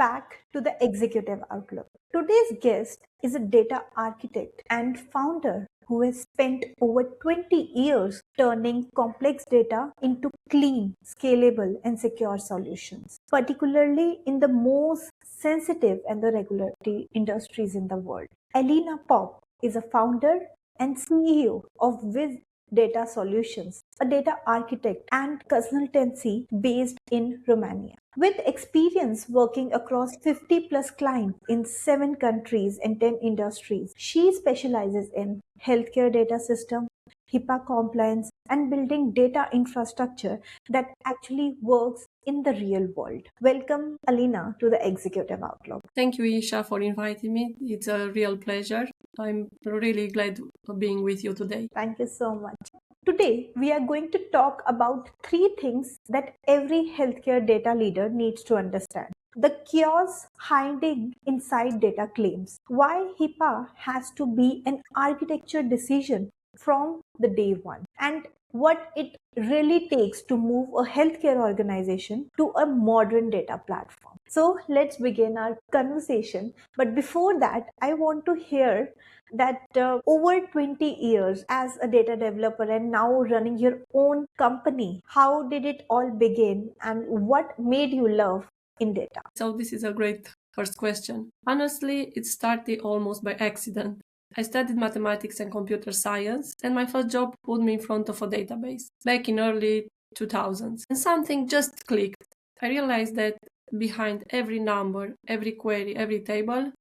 back to the Executive Outlook. Today's guest is a data architect and founder who has spent over 20 years turning complex data into clean, scalable, and secure solutions, particularly in the most sensitive and the regulatory industries in the world. Alina Pop is a founder and CEO of Viz Data Solutions, a data architect and consultancy based in Romania. With experience working across 50 plus clients in 7 countries and 10 industries, she specializes in healthcare data system, HIPAA compliance, and building data infrastructure that actually works in the real world. Welcome, Alina, to the Executive Outlook. Thank you, Isha, for inviting me. It's a real pleasure. I'm really glad of being with you today. Thank you so much. Today, we are going to talk about 3 things that every healthcare data leader needs to understand. The chaos hiding inside data claims, why HIPAA has to be an architecture decision from the day one, and what it really takes to move a healthcare organization to a modern data platform. So let's begin our conversation. But before that, I want to hear that over 20 years as a data developer and now running your own company, how did it all begin and what made you love in data? So this is a great first question. Honestly, it started almost by accident. I studied mathematics and computer science, and my first job put me in front of a database back in early 2000s. And something just clicked. I realized that behind every number, every query, every table,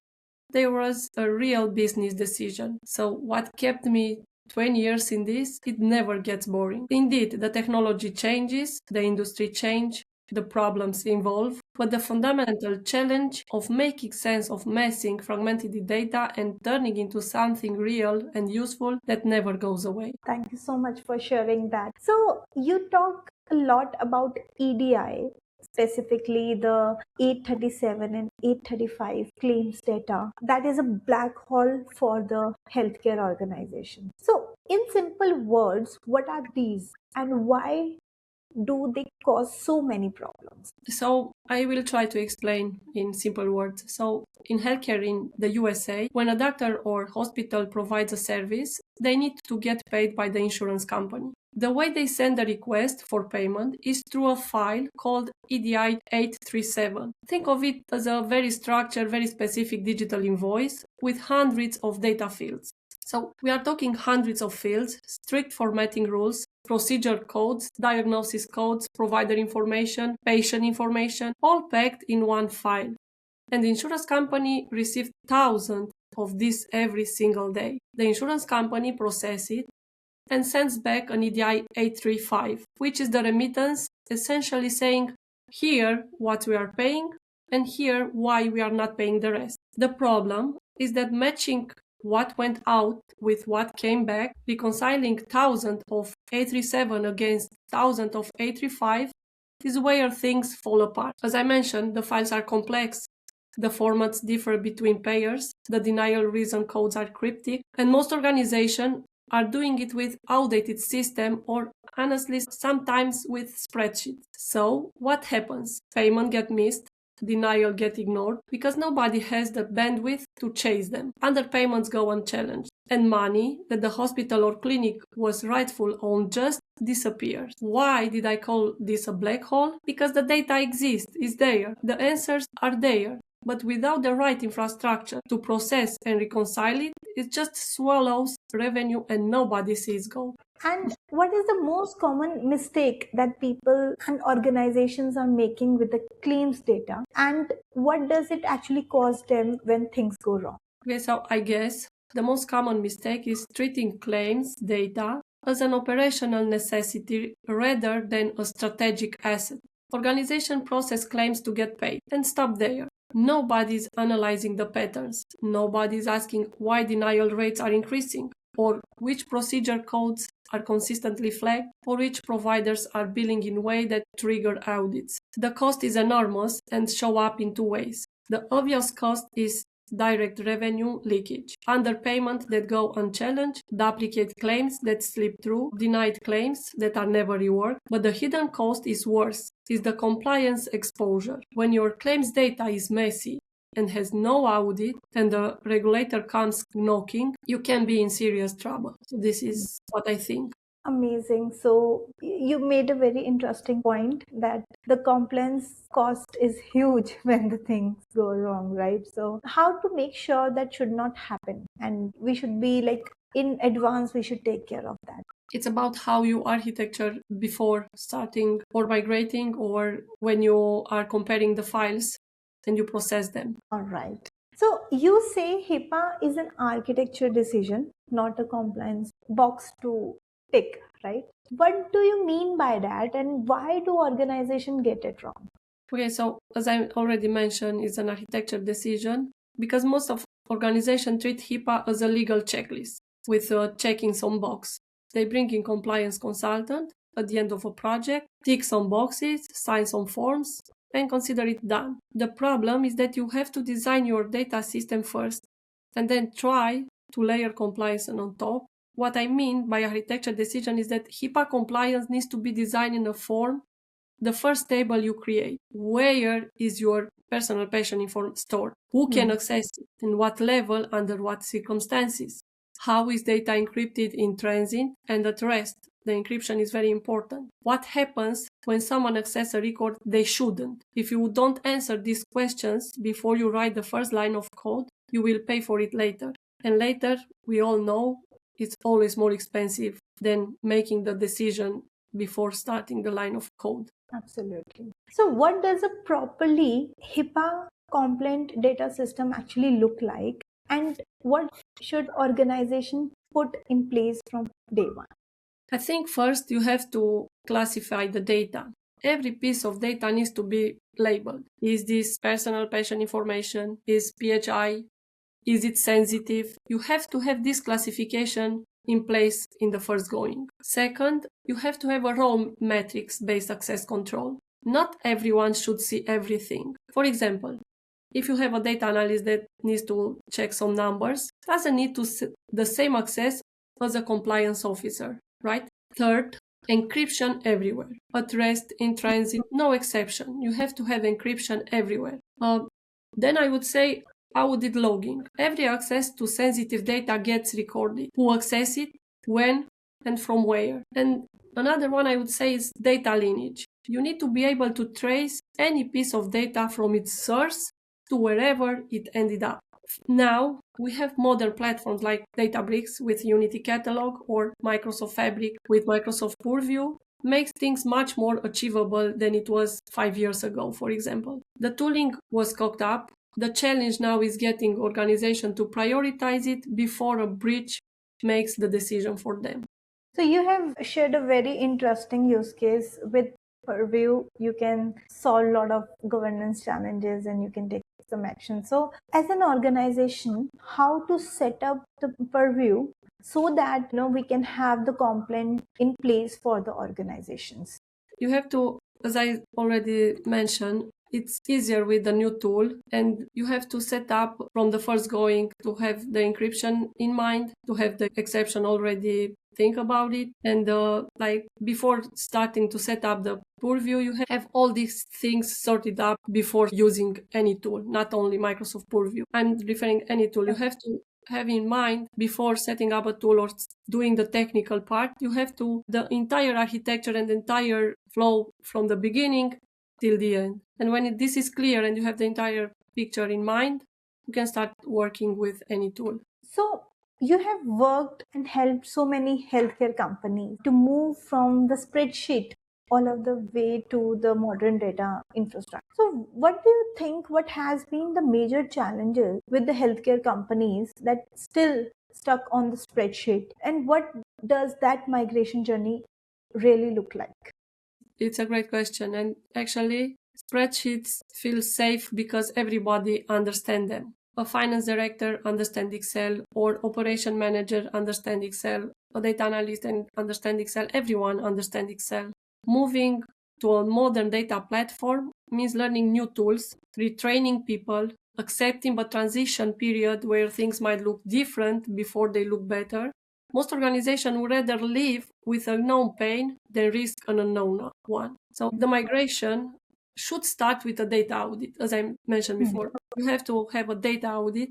there was a real business decision. So what kept me 20 years in this, it never gets boring. Indeed, the technology changes, the industry changes, the problems evolve, but the fundamental challenge of making sense of messing, fragmented data and turning into something real and useful that never goes away. Thank you so much for sharing that. So you talk a lot about EDI, specifically the 837 and 835 claims data. That is a black hole for the healthcare organization. So in simple words, what are these and why do they cause so many problems? So I will try to explain in simple words. So in healthcare in the USA, when a doctor or hospital provides a service, they need to get paid by the insurance company. The way they send a request for payment is through a file called EDI 837. Think of it as a very structured, very specific digital invoice with hundreds of data fields. So we are talking hundreds of fields, strict formatting rules, procedure codes, diagnosis codes, provider information, patient information, all packed in one file. And the insurance company receives thousands of these every single day. The insurance company processes it and sends back an EDI 835, which is the remittance essentially saying, here what we are paying and here why we are not paying the rest. The problem is that matching what went out with what came back, reconciling thousands of 837 against thousands of 835 is where things fall apart. As I mentioned, the files are complex, the formats differ between payers, the denial reason codes are cryptic, and most organizations are doing it with outdated system or honestly sometimes with spreadsheets. So what happens? Payment get missed, denial get ignored because nobody has the bandwidth to chase them. Underpayments go unchallenged, and money that the hospital or clinic was rightful owned just disappears. Why did I call this a black hole? Because the data exists, is there, the answers are there. But without the right infrastructure to process and reconcile it, it just swallows revenue and nobody sees gold. And what is the most common mistake that people and organizations are making with the claims data? And what does it actually cause them when things go wrong? Okay, so I guess the most common mistake is treating claims data as an operational necessity rather than a strategic asset. Organizations process claims to get paid and stop there. Nobody's analyzing the patterns. Nobody's asking why denial rates are increasing, or which procedure codes are consistently flagged, or which providers are billing in a way that trigger audits. The cost is enormous and show up in 2 ways. The obvious cost is direct revenue leakage, underpayment that go unchallenged, duplicate claims that slip through, denied claims that are never reworked. But the hidden cost is worse, is the compliance exposure. When your claims data is messy and has no audit and the regulator comes knocking, you can be in serious trouble. So this is what I think. Amazing. So you made a very interesting point that the compliance cost is huge when the things go wrong, right? So how to make sure that should not happen, and we should be like in advance, we should take care of that. It's about how you architecture before starting or migrating, or when you are comparing the files and you process them. All right. So you say HIPAA is an architecture decision, not a compliance box to pick, right? What do you mean by that, and why do organizations get it wrong? Okay, so as I already mentioned, it's an architecture decision because most of organizations treat HIPAA as a legal checklist with checking some box. They bring in compliance consultant at the end of a project, tick some boxes, sign some forms, and consider it done. The problem is that you have to design your data system first and then try to layer compliance on top. What I mean by architecture decision is that HIPAA compliance needs to be designed in a form. The first table you create, where is your personal patient info stored? Who can access it? And what level, under what circumstances? How is data encrypted in transit and at rest? The encryption is very important. What happens when someone accesses a record they shouldn't? If you don't answer these questions before you write the first line of code, you will pay for it later. And later, we all know, it's always more expensive than making the decision before starting the line of code. Absolutely. So what does a properly HIPAA compliant data system actually look like, and what should organization put in place from day one? I think first you have to classify the data. Every piece of data needs to be labeled. Is this personal patient information? Is PHI? Is it sensitive? You have to have this classification in place in the first going. Second, you have to have a role metrics-based access control. Not everyone should see everything. For example, if you have a data analyst that needs to check some numbers, doesn't need to see the same access as a compliance officer, right? Third, encryption everywhere. At rest, in transit, no exception. You have to have encryption everywhere. Then I would say audit logging. Every access to sensitive data gets recorded. Who access it, when, and from where. And another one I would say is data lineage. You need to be able to trace any piece of data from its source to wherever it ended up. Now, we have modern platforms like Databricks with Unity Catalog or Microsoft Fabric with Microsoft Purview. Makes things much more achievable than it was 5 years ago, for example. The tooling was cooked up. The challenge now is getting organizations to prioritize it before a breach makes the decision for them. So you have shared a very interesting use case with Purview. You can solve a lot of governance challenges and you can take some action. So as an organization, how to set up the Purview so that we can have the complaint in place for the organizations? You have to, as I already mentioned, it's easier with the new tool, and you have to set up from the first going to have the encryption in mind, to have the exception already think about it, and like before starting to set up the Purview, you have all these things sorted up before using any tool, not only Microsoft Purview. I'm referring any tool. You have to have in mind before setting up a tool or doing the technical part, you have to the entire architecture and the entire flow from the beginning till the end. And when this is clear and you have the entire picture in mind, you can start working with any tool. So you have worked and helped so many healthcare companies to move from the spreadsheet all of the way to the modern data infrastructure. So what do you think, what has been the major challenges with the healthcare companies that still stuck on the spreadsheet, and what does that migration journey really look like? It's a great question, and actually spreadsheets feel safe because everybody understands them. A finance director understands Excel, or operation manager understands Excel, a data analyst understands Excel, everyone understands Excel. Moving to a modern data platform means learning new tools, retraining people, accepting the transition period where things might look different before they look better. Most organizations would rather live with a known pain than risk an unknown one. So the migration should start with a data audit, as I mentioned before. You have to have a data audit,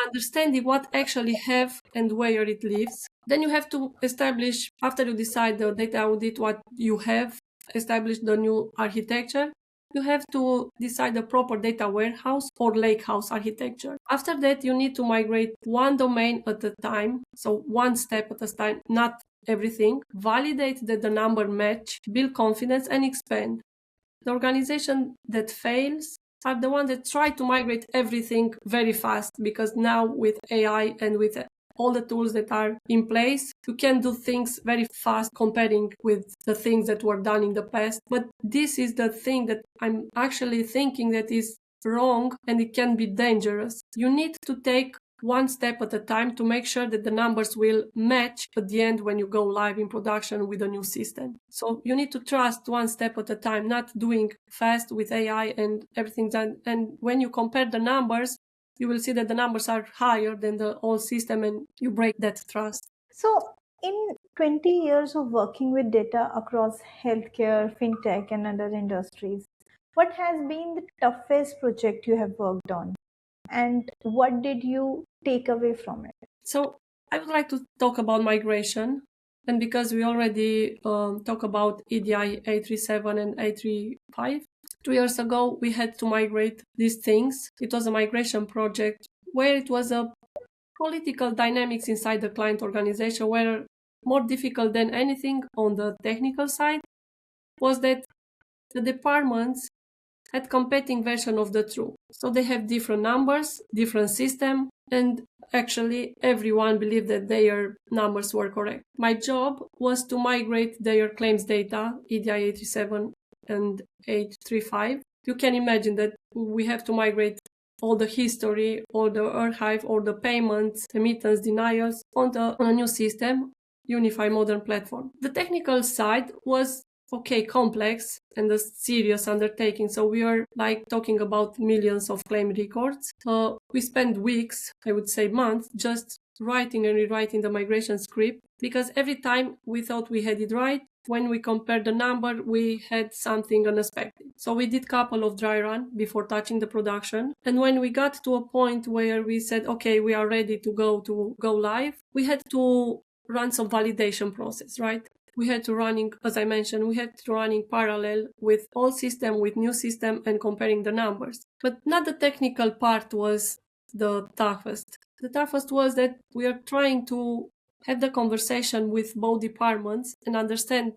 understanding what actually have and where it lives. Then you have to establish, after you decide the data audit, what you have, establish the new architecture. You have to decide the proper data warehouse or lakehouse architecture. After that, you need to migrate one domain at a time, so one step at a time, not everything. Validate that the number match, build confidence, and expand. The organization that fails are the ones that try to migrate everything very fast, because now with AI and with all the tools that are in place, you can do things very fast comparing with the things that were done in the past. But this is the thing that I'm actually thinking that is wrong, and it can be dangerous. You need to take one step at a time to make sure that the numbers will match at the end when you go live in production with a new system. So you need to trust one step at a time, not doing fast with AI and everything done. And when you compare the numbers, you will see that the numbers are higher than the old system, and you break that trust. So, in 20 years of working with data across healthcare, fintech, and other industries, what has been the toughest project you have worked on? And what did you take away from it? So I would like to talk about migration. And because we already talked about EDI 837 and 835, 2 years ago, we had to migrate these things. It was a migration project where it was a political dynamics inside the client organization were more difficult than anything on the technical side, was that the departments had competing version of the truth. So they have different numbers, different system, and actually everyone believed that their numbers were correct. My job was to migrate their claims data, EDI 87 and 835. You can imagine that we have to migrate all the history, all the archive, all the payments, remittance, denials on a new system, unified modern platform. The technical side was complex and a serious undertaking. So we are like talking about millions of claim records. We spent weeks, I would say months, just writing and rewriting the migration script, because every time we thought we had it right, when we compared the number, we had something unexpected. So we did a couple of dry run before touching the production. And when we got to a point where we said, okay, we are ready to go live, we had to run some validation process, right? We had to running, as I mentioned, we had to running parallel with old system, with new system, and comparing the numbers. But not the technical part was the toughest. The toughest was that we are trying to have the conversation with both departments and understand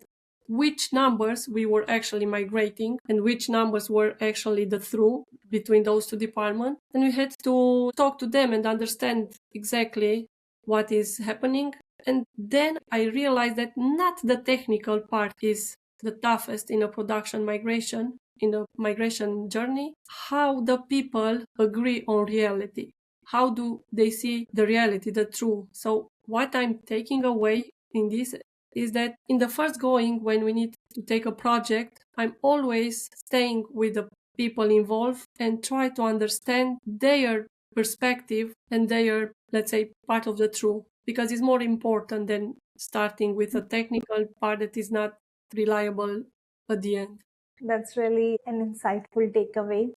which numbers we were actually migrating and which numbers were actually the through between those two departments. And we had to talk to them and understand exactly what is happening. And then I realized that not the technical part is the toughest in a production migration, in a migration journey. How the people agree on reality. How do they see the reality, the truth? So what I'm taking away in this is that in the first going, when we need to take a project, I'm always staying with the people involved and try to understand their perspective and their, let's say, part of the truth, because it's more important than starting with a technical part that is not reliable at the end. That's really an insightful takeaway.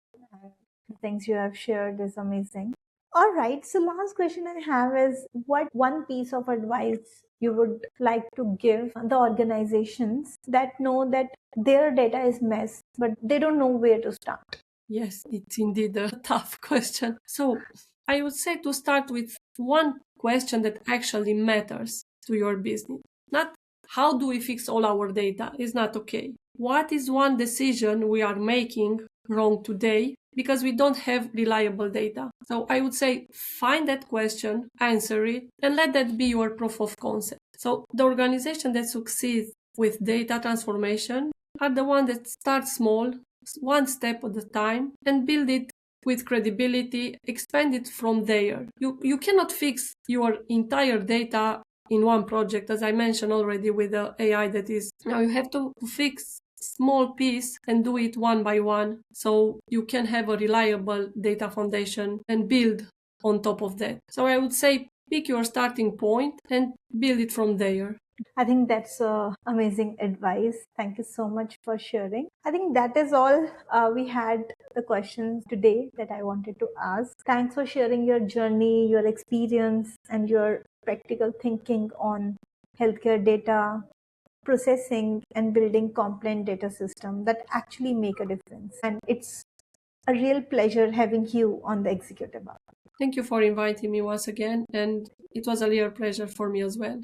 The things you have shared is amazing. All right, so last question I have is, what one piece of advice you would like to give the organizations that know that their data is mess, but they don't know where to start? Yes, it's indeed a tough question. So I would say to start with one question that actually matters to your business. Not how do we fix all our data is not okay. What is one decision we are making wrong today because we don't have reliable data? So I would say find that question, answer it, and let that be your proof of concept. So the organization that succeeds with data transformation are the ones that start small, one step at a time, and build it with credibility, expand it from there. You cannot fix your entire data in one project, as I mentioned already with the AI that is, now you have to fix small piece and do it one by one, so you can have a reliable data foundation and build on top of that. So I would say pick your starting point and build it from there. I think that's amazing advice. Thank you so much for sharing. I think that is all we had the questions today that I wanted to ask. Thanks for sharing your journey, your experience, and your practical thinking on healthcare data processing and building compliant data system that actually make a difference. And it's a real pleasure having you on the executive hour. Thank you for inviting me once again, and it was a real pleasure for me as well.